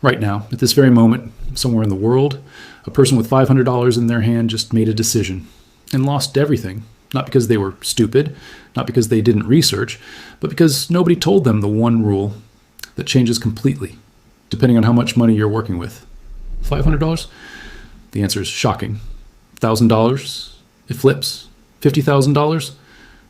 Right now, at this very moment, somewhere in the world, a person with $500 in their hand just made a decision and lost everything. Not because they were stupid, not because they didn't research, but because nobody told them the one rule that changes completely, depending on how much money you're working with. $500? The answer is shocking. $1,000? It flips. $50,000?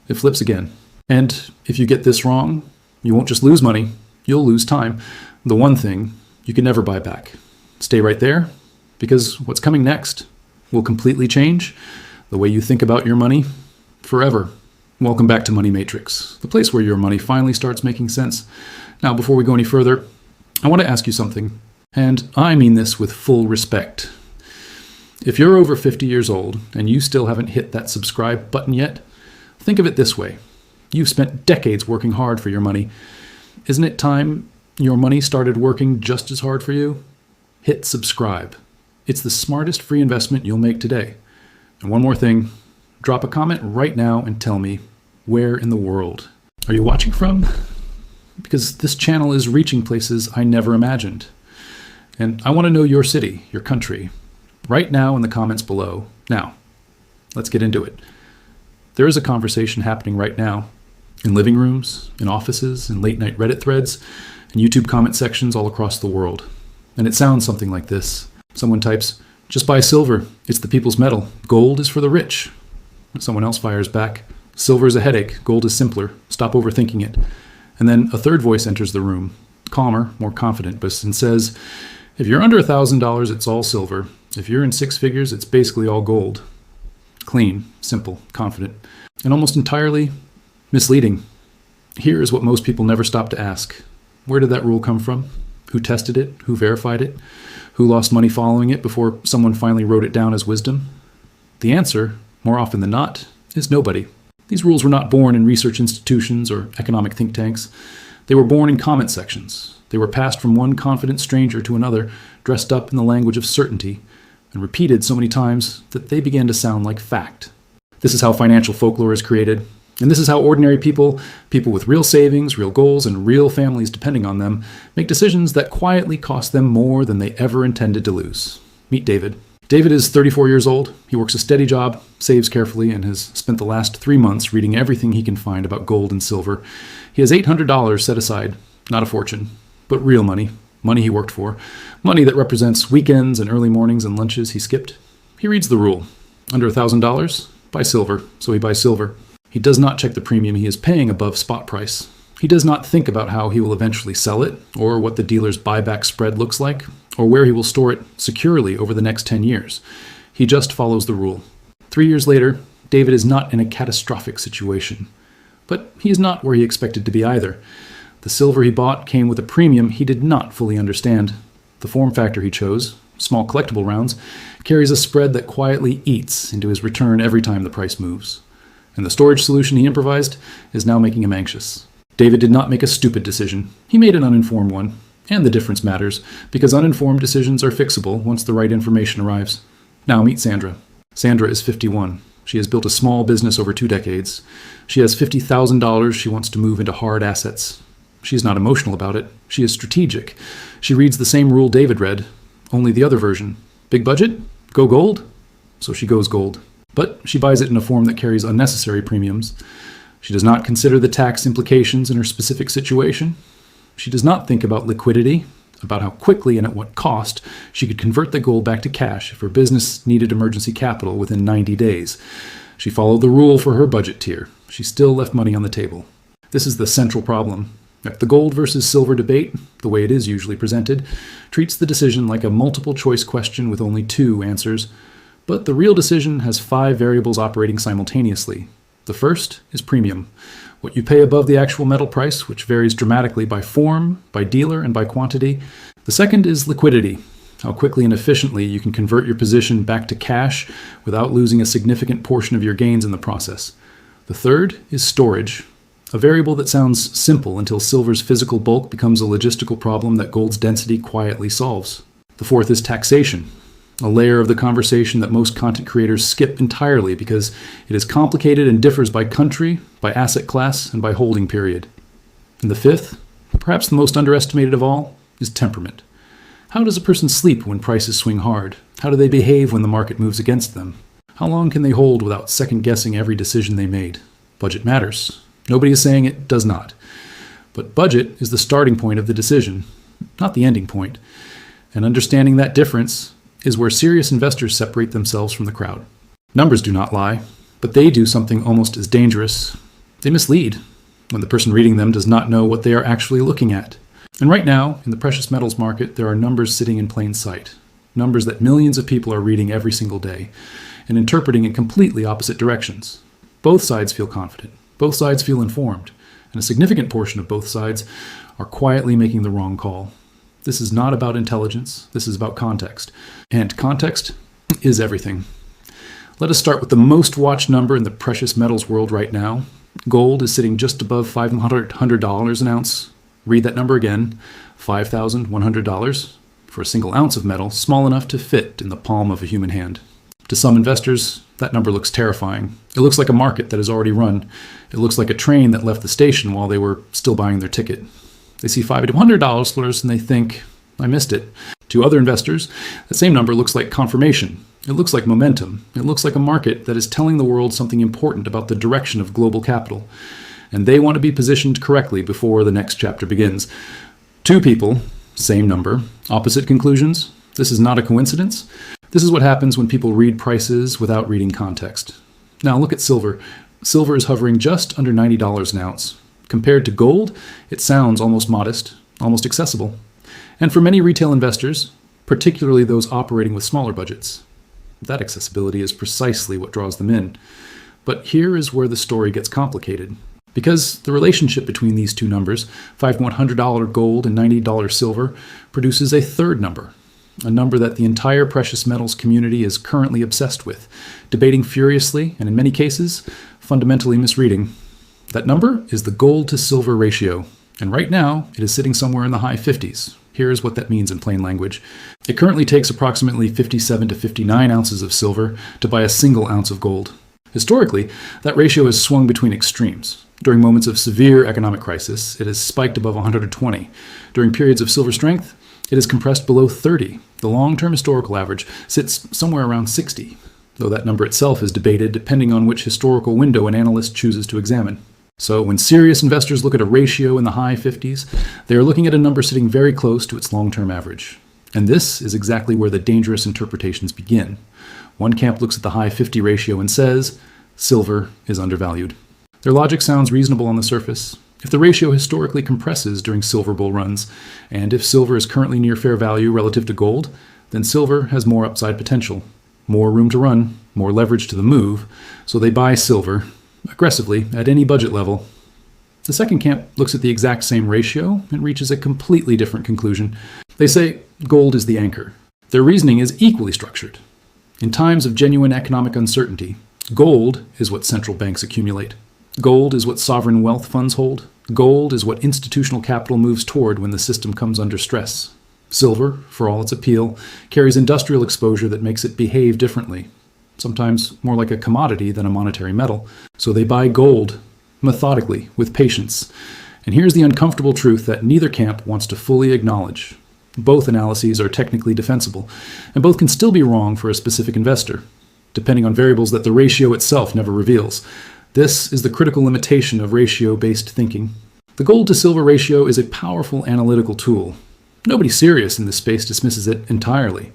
It flips again. And if you get this wrong, you won't just lose money, you'll lose time. The one thing you can never buy back. Stay right there, because what's coming next will completely change the way you think about your money forever. Welcome back to Money Matrix, the place where your money finally starts making sense. Now, before we go any further, I want to ask you something, and I mean this with full respect. If you're over 50 years old and you still haven't hit that subscribe button yet, think of it this way. You've spent decades working hard for your money. Isn't it time your money started working just as hard for you? Hit subscribe. It's the smartest free investment you'll make today. And one more thing, drop a comment right now and tell me, where in the world are you watching from? Because this channel is reaching places I never imagined. And I want to know your city, your country, right now in the comments below. Now, let's get into it. There is a conversation happening right now in living rooms, in offices, in late-night Reddit threads, and YouTube comment sections all across the world. And it sounds something like this. Someone types, "Just buy silver. It's the people's metal. Gold is for the rich." Someone else fires back, "Silver is a headache. Gold is simpler. Stop overthinking it." And then a third voice enters the room, calmer, more confident, and says, "If you're under $1,000, it's all silver. If you're in six figures, it's basically all gold." Clean, simple, confident, and almost entirely misleading. Here is what most people never stop to ask. Where did that rule come from? Who tested it? Who verified it? Who lost money following it before someone finally wrote it down as wisdom? The answer, more often than not, is nobody. These rules were not born in research institutions or economic think tanks. They were born in comment sections. They were passed from one confident stranger to another, dressed up in the language of certainty, and repeated so many times that they began to sound like fact. This is how financial folklore is created. And this is how ordinary people with real savings, real goals, and real families depending on them, make decisions that quietly cost them more than they ever intended to lose. Meet David. David is 34 years old. He works a steady job, saves carefully, and has spent the last 3 months reading everything he can find about gold and silver. He has $800 set aside, not a fortune, but real money, money he worked for, money that represents weekends and early mornings and lunches he skipped. He reads the rule. Under $1,000, buy silver, so he buys silver. He does not check the premium he is paying above spot price. He does not think about how he will eventually sell it, or what the dealer's buyback spread looks like, or where he will store it securely over the next 10 years. He just follows the rule. 3 years later, David is not in a catastrophic situation. But he is not where he expected to be either. The silver he bought came with a premium he did not fully understand. The form factor he chose, small collectible rounds, carries a spread that quietly eats into his return every time the price moves. And the storage solution he improvised is now making him anxious. David did not make a stupid decision. He made an uninformed one. And the difference matters, because uninformed decisions are fixable once the right information arrives. Now meet Sandra. Sandra is 51. She has built a small business over 2 decades. She has $50,000 she wants to move into hard assets. She's not emotional about it. She is strategic. She reads the same rule David read, only the other version. Big budget? Go gold? So she goes gold. But she buys it in a form that carries unnecessary premiums. She does not consider the tax implications in her specific situation. She does not think about liquidity, about how quickly and at what cost she could convert the gold back to cash if her business needed emergency capital within 90 days. She followed the rule for her budget tier. She still left money on the table. This is the central problem. The gold versus silver debate, the way it is usually presented, treats the decision like a multiple choice question with only 2 answers. But the real decision has 5 variables operating simultaneously. The first is premium, what you pay above the actual metal price, which varies dramatically by form, by dealer, and by quantity. The second is liquidity, how quickly and efficiently you can convert your position back to cash without losing a significant portion of your gains in the process. The third is storage, a variable that sounds simple until silver's physical bulk becomes a logistical problem that gold's density quietly solves. The fourth is taxation, a layer of the conversation that most content creators skip entirely because it is complicated and differs by country, by asset class, and by holding period. And the fifth, perhaps the most underestimated of all, is temperament. How does a person sleep when prices swing hard? How do they behave when the market moves against them? How long can they hold without second-guessing every decision they made? Budget matters. Nobody is saying it does not. But budget is the starting point of the decision, not the ending point. And understanding that difference is where serious investors separate themselves from the crowd. Numbers do not lie, but they do something almost as dangerous. They mislead when the person reading them does not know what they are actually looking at. And right now, in the precious metals market, there are numbers sitting in plain sight. Numbers that millions of people are reading every single day and interpreting in completely opposite directions. Both sides feel confident. Both sides feel informed. And a significant portion of both sides are quietly making the wrong call. This is not about intelligence. This is about context. And context is everything. Let us start with the most watched number in the precious metals world right now. Gold is sitting just above $500 an ounce. Read that number again, $5,100 for a single ounce of metal, small enough to fit in the palm of a human hand. To some investors, that number looks terrifying. It looks like a market that has already run. It looks like a train that left the station while they were still buying their ticket. They see $500 and they think, I missed it. To other investors, that same number looks like confirmation. It looks like momentum. It looks like a market that is telling the world something important about the direction of global capital. And they want to be positioned correctly before the next chapter begins. Two people, same number, opposite conclusions. This is not a coincidence. This is what happens when people read prices without reading context. Now look at silver. Silver is hovering just under $90 an ounce. Compared to gold, it sounds almost modest, almost accessible. And for many retail investors, particularly those operating with smaller budgets, that accessibility is precisely what draws them in. But here is where the story gets complicated. Because the relationship between these two numbers, $5,100 gold and $90 silver, produces a third number, a number that the entire precious metals community is currently obsessed with, debating furiously and in many cases, fundamentally misreading. That number is the gold to silver ratio, and right now it is sitting somewhere in the high 50s. Here's what that means in plain language. It currently takes approximately 57 to 59 ounces of silver to buy a single ounce of gold. Historically, that ratio has swung between extremes. During moments of severe economic crisis, it has spiked above 120. During periods of silver strength, it is compressed below 30. The long-term historical average sits somewhere around 60, though that number itself is debated depending on which historical window an analyst chooses to examine. So when serious investors look at a ratio in the high 50s, they are looking at a number sitting very close to its long-term average. And this is exactly where the dangerous interpretations begin. One camp looks at the high 50 ratio and says, silver is undervalued. Their logic sounds reasonable on the surface. If the ratio historically compresses during silver bull runs, and if silver is currently near fair value relative to gold, then silver has more upside potential, more room to run, more leverage to the move, so they buy silver aggressively at any budget level. The second camp looks at the exact same ratio and reaches a completely different conclusion. They say gold is the anchor. Their reasoning is equally structured. In times of genuine economic uncertainty, gold is what central banks accumulate. Gold is what sovereign wealth funds hold. Gold is what institutional capital moves toward when the system comes under stress. Silver, for all its appeal, carries industrial exposure that makes it behave differently, sometimes more like a commodity than a monetary metal. So they buy gold, methodically, with patience. And here's the uncomfortable truth that neither camp wants to fully acknowledge. Both analyses are technically defensible, and both can still be wrong for a specific investor, depending on variables that the ratio itself never reveals. This is the critical limitation of ratio-based thinking. The gold to silver ratio is a powerful analytical tool. Nobody serious in this space dismisses it entirely.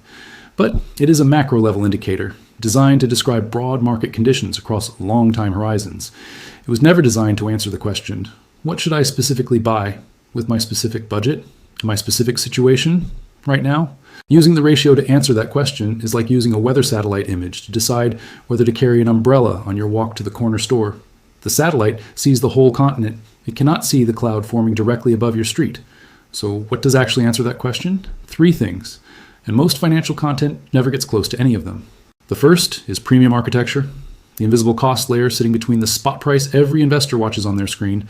But it is a macro-level indicator, designed to describe broad market conditions across long time horizons. It was never designed to answer the question, what should I specifically buy with my specific budget, my specific situation right now? Using the ratio to answer that question is like using a weather satellite image to decide whether to carry an umbrella on your walk to the corner store. The satellite sees the whole continent. It cannot see the cloud forming directly above your street. So what does actually answer that question? 3 things. And most financial content never gets close to any of them. The first is premium architecture, the invisible cost layer sitting between the spot price every investor watches on their screen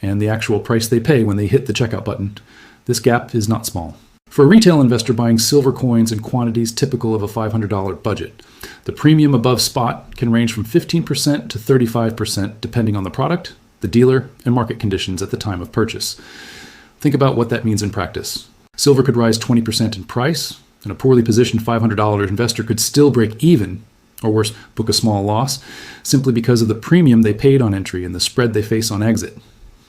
and the actual price they pay when they hit the checkout button. This gap is not small. For a retail investor buying silver coins in quantities typical of a $500 budget, the premium above spot can range from 15% to 35% depending on the product, the dealer, and market conditions at the time of purchase. Think about what that means in practice. Silver could rise 20% in price, and a poorly positioned $500 investor could still break even, or worse, book a small loss, simply because of the premium they paid on entry and the spread they face on exit.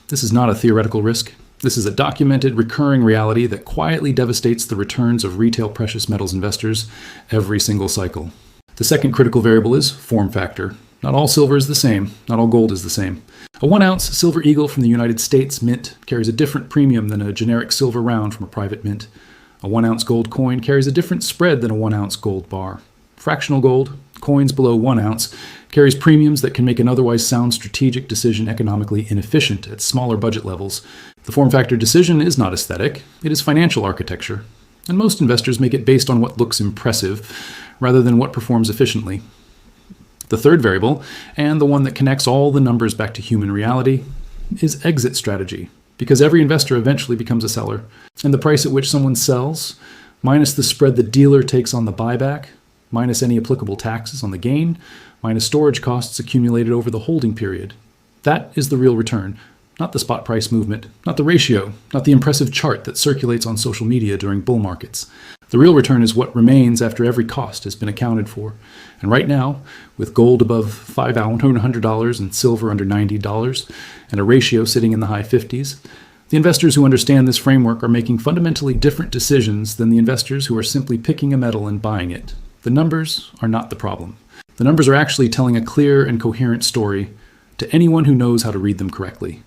This is not a theoretical risk. This is a documented, recurring reality that quietly devastates the returns of retail precious metals investors every single cycle. The second critical variable is form factor. Not all silver is the same. Not all gold is the same. A 1-ounce Silver Eagle from the United States Mint carries a different premium than a generic silver round from a private mint. A 1-ounce gold coin carries a different spread than a 1-ounce gold bar. Fractional gold, coins below 1 ounce, carries premiums that can make an otherwise sound strategic decision economically inefficient at smaller budget levels. The form factor decision is not aesthetic, it is financial architecture. And most investors make it based on what looks impressive, rather than what performs efficiently. The third variable, and the one that connects all the numbers back to human reality, is exit strategy, because every investor eventually becomes a seller, and the price at which someone sells, minus the spread the dealer takes on the buyback, minus any applicable taxes on the gain, minus storage costs accumulated over the holding period. That is the real return, not the spot price movement, not the ratio, not the impressive chart that circulates on social media during bull markets. The real return is what remains after every cost has been accounted for. And right now, with gold above $500 and silver under $90, and a ratio sitting in the high 50s, the investors who understand this framework are making fundamentally different decisions than the investors who are simply picking a metal and buying it. The numbers are not the problem. The numbers are actually telling a clear and coherent story to anyone who knows how to read them correctly.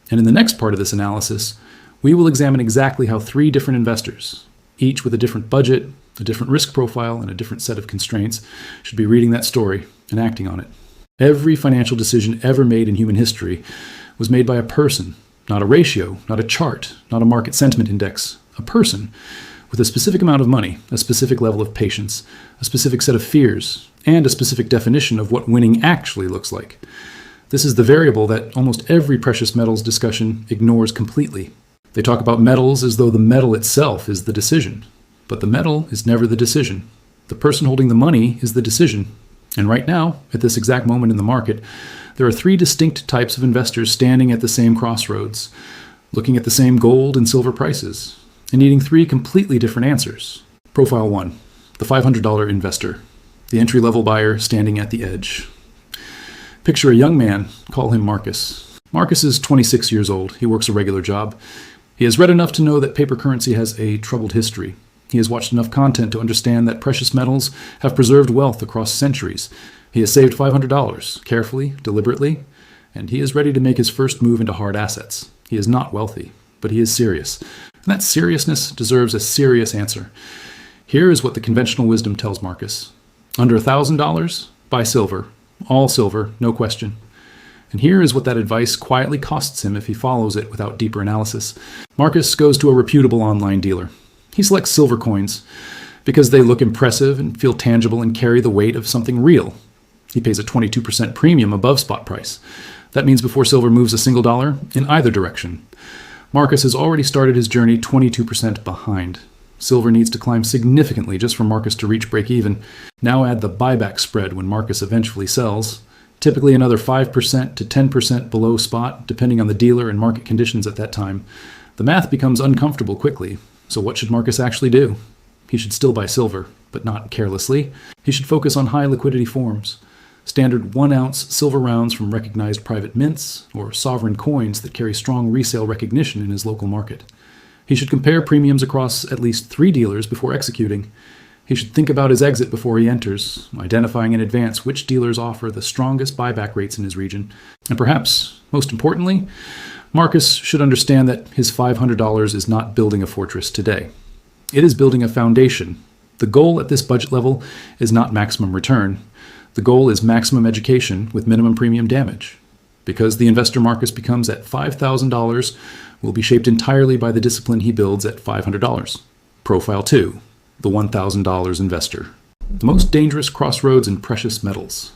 And in the next part of this analysis, we will examine exactly how 3 different investors, each with a different budget, a different risk profile, and a different set of constraints, should be reading that story and acting on it. Every financial decision ever made in human history was made by a person, not a ratio, not a chart, not a market sentiment index, a person with a specific amount of money, a specific level of patience, a specific set of fears, and a specific definition of what winning actually looks like. This is the variable that almost every precious metals discussion ignores completely. They talk about metals as though the metal itself is the decision. But the metal is never the decision. The person holding the money is the decision. And right now, at this exact moment in the market, there are 3 distinct types of investors standing at the same crossroads, looking at the same gold and silver prices, and needing 3 completely different answers. Profile 1, the $500 investor, the entry-level buyer standing at the edge. Picture a young man, call him Marcus. Marcus is 26 years old. He works a regular job. He has read enough to know that paper currency has a troubled history. He has watched enough content to understand that precious metals have preserved wealth across centuries. He has saved $500, carefully, deliberately, and he is ready to make his first move into hard assets. He is not wealthy, but he is serious. And that seriousness deserves a serious answer. Here is what the conventional wisdom tells Marcus. Under $1,000, buy silver. All silver, no question. And here is what that advice quietly costs him if he follows it without deeper analysis. Marcus goes to a reputable online dealer. He selects silver coins because they look impressive and feel tangible and carry the weight of something real. He pays a 22% premium above spot price. That means before silver moves a single dollar in either direction. Marcus has already started his journey 22% behind. Silver needs to climb significantly just for Marcus to reach break even. Now add the buyback spread when Marcus eventually sells, typically another 5% to 10% below spot, depending on the dealer and market conditions at that time. The math becomes uncomfortable quickly. So what should Marcus actually do? He should still buy silver, but not carelessly. He should focus on high liquidity forms, standard 1-ounce silver rounds from recognized private mints, or sovereign coins that carry strong resale recognition in his local market. He should compare premiums across at least 3 dealers before executing. He should think about his exit before he enters, identifying in advance which dealers offer the strongest buyback rates in his region. And perhaps, most importantly, Marcus should understand that his $500 is not building a fortress today. It is building a foundation. The goal at this budget level is not maximum return. The goal is maximum education with minimum premium damage. Because the investor Marcus becomes at $5,000 will be shaped entirely by the discipline he builds at $500. Profile 2, the $1,000 investor. The most dangerous crossroads in precious metals.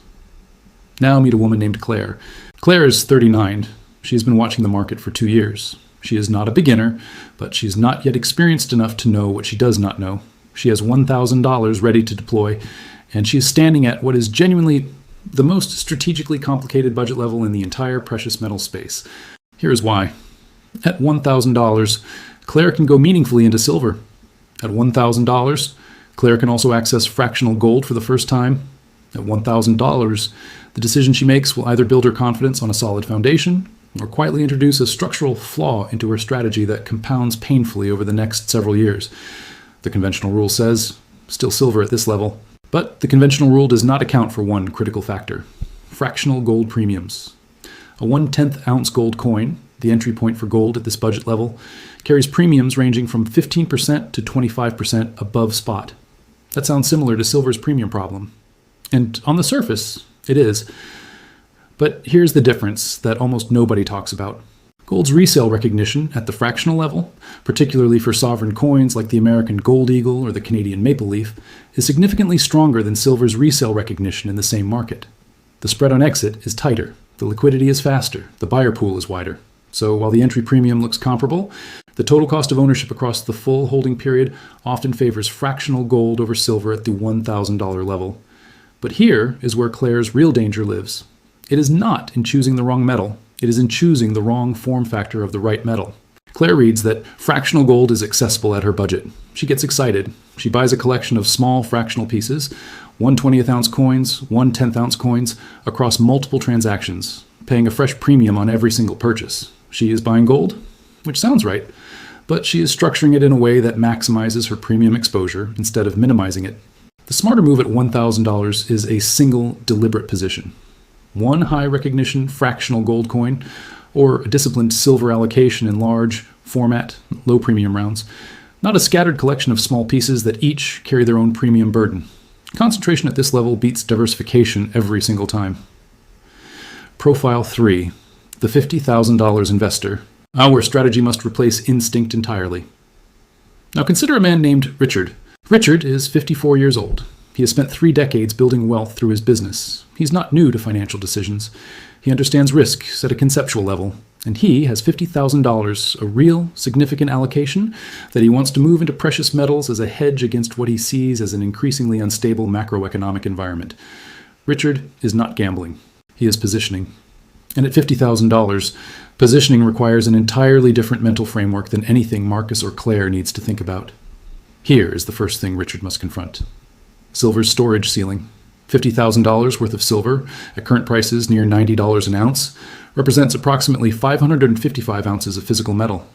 Now meet a woman named Claire. Claire is 39. She has been watching the market for 2 years. She is not a beginner, but she is not yet experienced enough to know what she does not know. She has $1,000 ready to deploy, and she is standing at what is genuinely the most strategically complicated budget level in the entire precious metal space. Here is why. At $1,000, Claire can go meaningfully into silver. At $1,000, Claire can also access fractional gold for the first time. At $1,000, the decision she makes will either build her confidence on a solid foundation or quietly introduce a structural flaw into her strategy that compounds painfully over the next several years. The conventional rule says, still silver at this level. But the conventional rule does not account for one critical factor: fractional gold premiums. A 1/10 ounce gold coin, the entry point for gold at this budget level, carries premiums ranging from 15% to 25% above spot. That sounds similar to silver's premium problem. And on the surface, it is. But here's the difference that almost nobody talks about. Gold's resale recognition at the fractional level, particularly for sovereign coins like the American Gold Eagle or the Canadian Maple Leaf, is significantly stronger than silver's resale recognition in the same market. The spread on exit is tighter, the liquidity is faster, the buyer pool is wider. So while the entry premium looks comparable, the total cost of ownership across the full holding period often favors fractional gold over silver at the $1,000 level. But here is where Claire's real danger lives. It is not in choosing the wrong metal. It is in choosing the wrong form factor of the right metal. Claire reads that fractional gold is accessible at her budget. She gets excited. She buys a collection of small fractional pieces, 1/20th ounce coins, 1/10th ounce coins, across multiple transactions, paying a fresh premium on every single purchase. She is buying gold, which sounds right, but she is structuring it in a way that maximizes her premium exposure instead of minimizing it. The smarter move at $1,000 is a single, deliberate position. One high recognition fractional gold coin, or a disciplined silver allocation in large format, low premium rounds, not a scattered collection of small pieces that each carry their own premium burden. Concentration at this level beats diversification every single time. Profile 3, the $50,000 investor, where strategy must replace instinct entirely. Now consider a man named Richard. Richard is 54 years old. He has spent 3 decades building wealth through his business. He's not new to financial decisions. He understands risks at a conceptual level, and he has $50,000, a real, significant allocation that he wants to move into precious metals as a hedge against what he sees as an increasingly unstable macroeconomic environment. Richard is not gambling. He is positioning. And at $50,000, positioning requires an entirely different mental framework than anything Marcus or Claire needs to think about. Here is the first thing Richard must confront. Silver's storage ceiling. $50,000 worth of silver, at current prices near $90 an ounce, represents approximately 555 ounces of physical metal.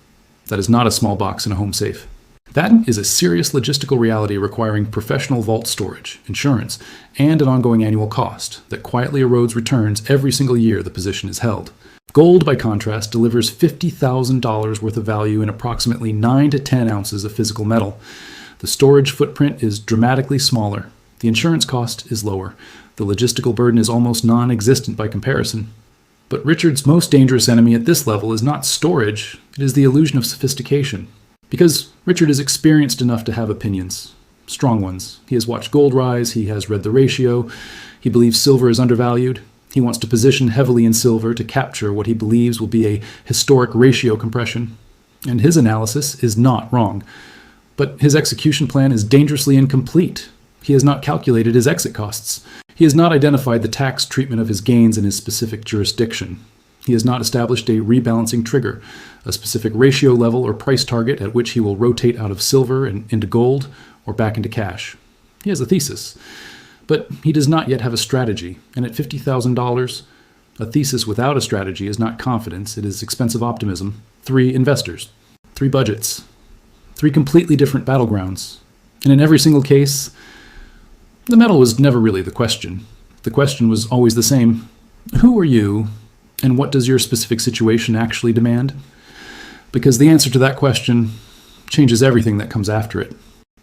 That is not a small box in a home safe. That is a serious logistical reality requiring professional vault storage, insurance, and an ongoing annual cost that quietly erodes returns every single year the position is held. Gold, by contrast, delivers $50,000 worth of value in approximately 9 to 10 ounces of physical metal. The storage footprint is dramatically smaller. The insurance cost is lower. The logistical burden is almost non-existent by comparison. But Richard's most dangerous enemy at this level is not storage, it is the illusion of sophistication. Because Richard is experienced enough to have opinions, strong ones. He has watched gold rise, he has read the ratio, he believes silver is undervalued. He wants to position heavily in silver to capture what he believes will be a historic ratio compression. And his analysis is not wrong. But his execution plan is dangerously incomplete. He has not calculated his exit costs. He has not identified the tax treatment of his gains in his specific jurisdiction. He has not established a rebalancing trigger, a specific ratio level or price target at which he will rotate out of silver and into gold or back into cash. He has a thesis, but he does not yet have a strategy. And at $50,000, a thesis without a strategy is not confidence, it is expensive optimism. 3 investors, 3 budgets, 3 completely different battlegrounds. And in every single case, the metal was never really the question. The question was always the same. Who are you, and what does your specific situation actually demand? Because the answer to that question changes everything that comes after it.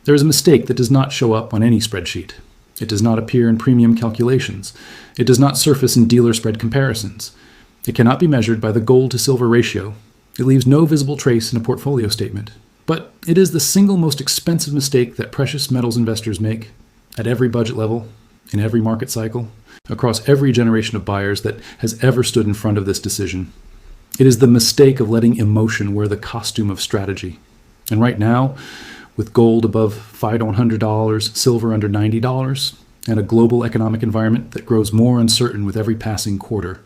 There is a mistake that does not show up on any spreadsheet. It does not appear in premium calculations. It does not surface in dealer spread comparisons. It cannot be measured by the gold to silver ratio. It leaves no visible trace in a portfolio statement. But it is the single most expensive mistake that precious metals investors make. At every budget level, in every market cycle, across every generation of buyers that has ever stood in front of this decision. It is the mistake of letting emotion wear the costume of strategy. And right now, with gold above $500, silver under $90, and a global economic environment that grows more uncertain with every passing quarter,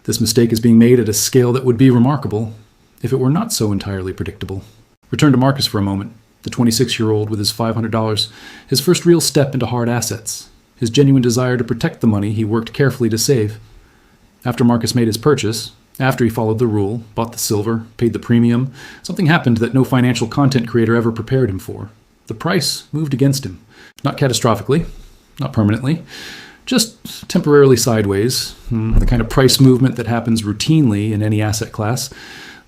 this mistake is being made at a scale that would be remarkable if it were not so entirely predictable. Return to Marcus for a moment, the 26-year-old with his $500, his first real step into hard assets, his genuine desire to protect the money he worked carefully to save. After Marcus made his purchase, after he followed the rule, bought the silver, paid the premium, something happened that no financial content creator ever prepared him for. The price moved against him. Not catastrophically, not permanently, just temporarily sideways, the kind of price movement that happens routinely in any asset class,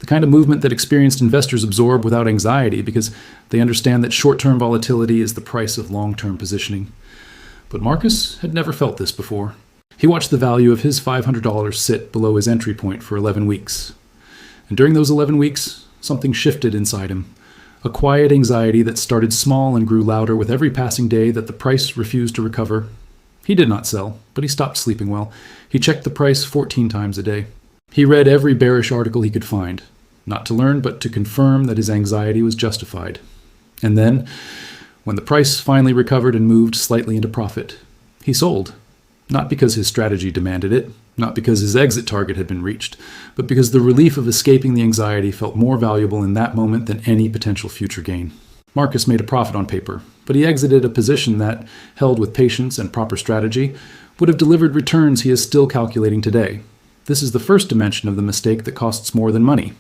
the kind of movement that experienced investors absorb without anxiety because they understand that short-term volatility is the price of long-term positioning. But Marcus had never felt this before. He watched the value of his $500 sit below his entry point for 11 weeks. And during those 11 weeks, something shifted inside him. A quiet anxiety that started small and grew louder with every passing day that the price refused to recover. He did not sell, but he stopped sleeping well. He checked the price 14 times a day. He read every bearish article he could find, not to learn, but to confirm that his anxiety was justified. And then, when the price finally recovered and moved slightly into profit, he sold. Not because his strategy demanded it, not because his exit target had been reached, but because the relief of escaping the anxiety felt more valuable in that moment than any potential future gain. Marcus made a profit on paper, but he exited a position that, held with patience and proper strategy, would have delivered returns he is still calculating today. This is the first dimension of the mistake that costs more than money.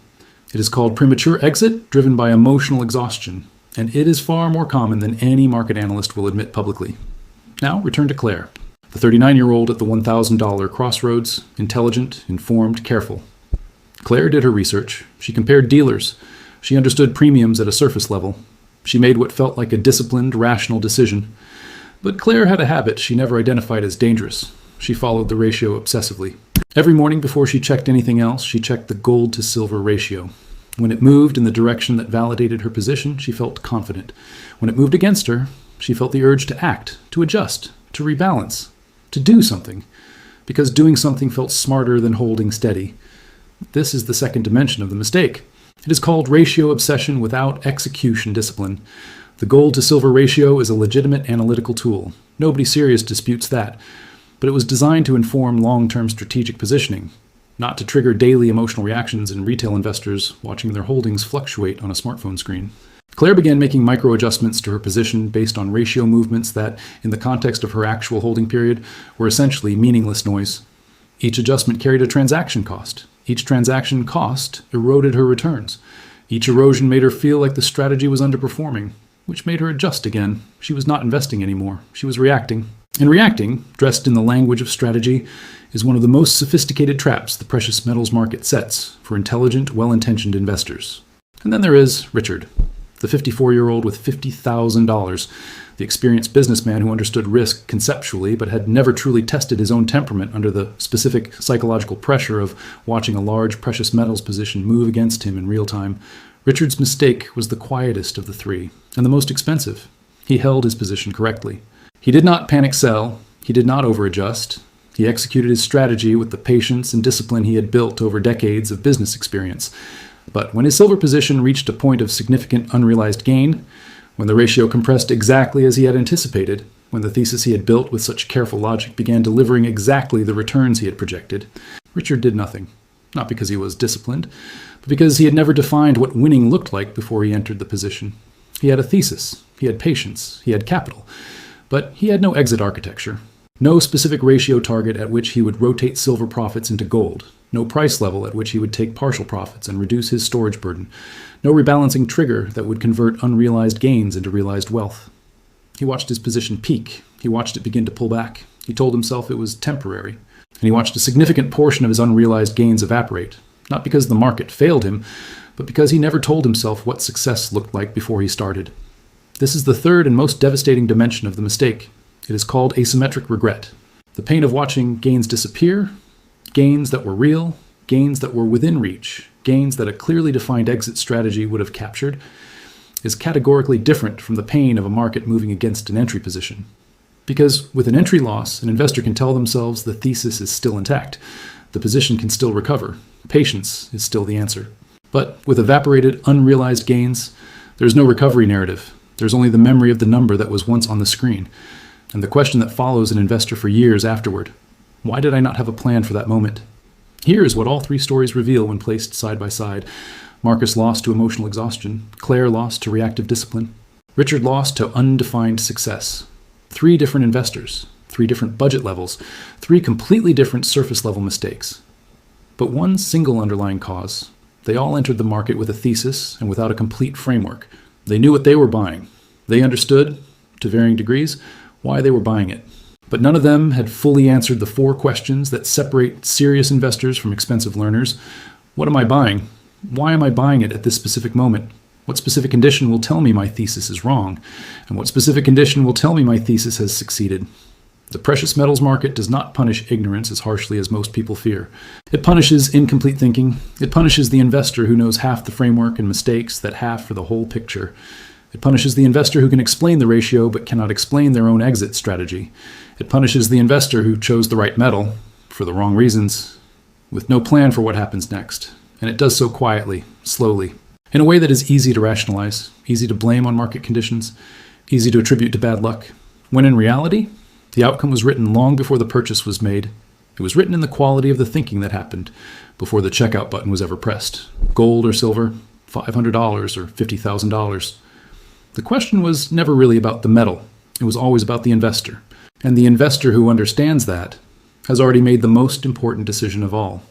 It is called premature exit, driven by emotional exhaustion, and it is far more common than any market analyst will admit publicly. Now, return to Claire. The 39-year-old at the $1,000 crossroads, intelligent, informed, careful. Claire did her research. She compared dealers. She understood premiums at a surface level. She made what felt like a disciplined, rational decision. But Claire had a habit she never identified as dangerous. She followed the ratio obsessively. Every morning before she checked anything else, she checked the gold to silver ratio. When it moved in the direction that validated her position, she felt confident. When it moved against her, she felt the urge to act, to adjust, to rebalance, to do something, because doing something felt smarter than holding steady. This is the second dimension of the mistake. It is called ratio obsession without execution discipline. The gold to silver ratio is a legitimate analytical tool. Nobody serious disputes that. But it was designed to inform long-term strategic positioning, not to trigger daily emotional reactions in retail investors watching their holdings fluctuate on a smartphone screen. Claire began making micro-adjustments to her position based on ratio movements that, in the context of her actual holding period, were essentially meaningless noise. Each adjustment carried a transaction cost. Each transaction cost eroded her returns. Each erosion made her feel like the strategy was underperforming, which made her adjust again. She was not investing anymore. She was reacting. And reacting, dressed in the language of strategy, is one of the most sophisticated traps the precious metals market sets for intelligent, well-intentioned investors. And then there is Richard, the 54-year-old with $50,000, the experienced businessman who understood risk conceptually but had never truly tested his own temperament under the specific psychological pressure of watching a large precious metals position move against him in real time. Richard's mistake was the quietest of the three, and the most expensive. He held his position correctly. He did not panic sell. He did not over-adjust. He executed his strategy with the patience and discipline he had built over decades of business experience. But when his silver position reached a point of significant unrealized gain, when the ratio compressed exactly as he had anticipated, when the thesis he had built with such careful logic began delivering exactly the returns he had projected, Richard did nothing. Not because he was disciplined, but because he had never defined what winning looked like before he entered the position. He had a thesis, he had patience, he had capital, but he had no exit architecture. No specific ratio target at which he would rotate silver profits into gold. No price level at which he would take partial profits and reduce his storage burden. No rebalancing trigger that would convert unrealized gains into realized wealth. He watched his position peak. He watched it begin to pull back. He told himself it was temporary. And he watched a significant portion of his unrealized gains evaporate. Not because the market failed him, but because he never told himself what success looked like before he started. This is the third and most devastating dimension of the mistake. It is called asymmetric regret. The pain of watching gains disappear, gains that were real, gains that were within reach, gains that a clearly defined exit strategy would have captured, is categorically different from the pain of a market moving against an entry position. Because with an entry loss, an investor can tell themselves the thesis is still intact, the position can still recover, patience is still the answer. But with evaporated, unrealized gains, there's no recovery narrative. There's only the memory of the number that was once on the screen, and the question that follows an investor for years afterward. Why did I not have a plan for that moment? Here is what all three stories reveal when placed side by side. Marcus lost to emotional exhaustion. Claire lost to reactive discipline. Richard lost to undefined success. 3 different investors, 3 different budget levels, 3 completely different surface level mistakes. But one single underlying cause. They all entered the market with a thesis and without a complete framework. They knew what they were buying. They understood, to varying degrees, why they were buying it. But none of them had fully answered the 4 questions that separate serious investors from expensive learners. What am I buying? Why am I buying it at this specific moment? What specific condition will tell me my thesis is wrong? And what specific condition will tell me my thesis has succeeded? The precious metals market does not punish ignorance as harshly as most people fear. It punishes incomplete thinking. It punishes the investor who knows half the framework and mistakes that half for the whole picture. It punishes the investor who can explain the ratio but cannot explain their own exit strategy. It punishes the investor who chose the right metal, for the wrong reasons, with no plan for what happens next. And it does so quietly, slowly, in a way that is easy to rationalize, easy to blame on market conditions, easy to attribute to bad luck, when in reality, the outcome was written long before the purchase was made. It was written in the quality of the thinking that happened before the checkout button was ever pressed. Gold or silver, $500 or $50,000. The question was never really about the metal. It was always about the investor. And the investor who understands that has already made the most important decision of all.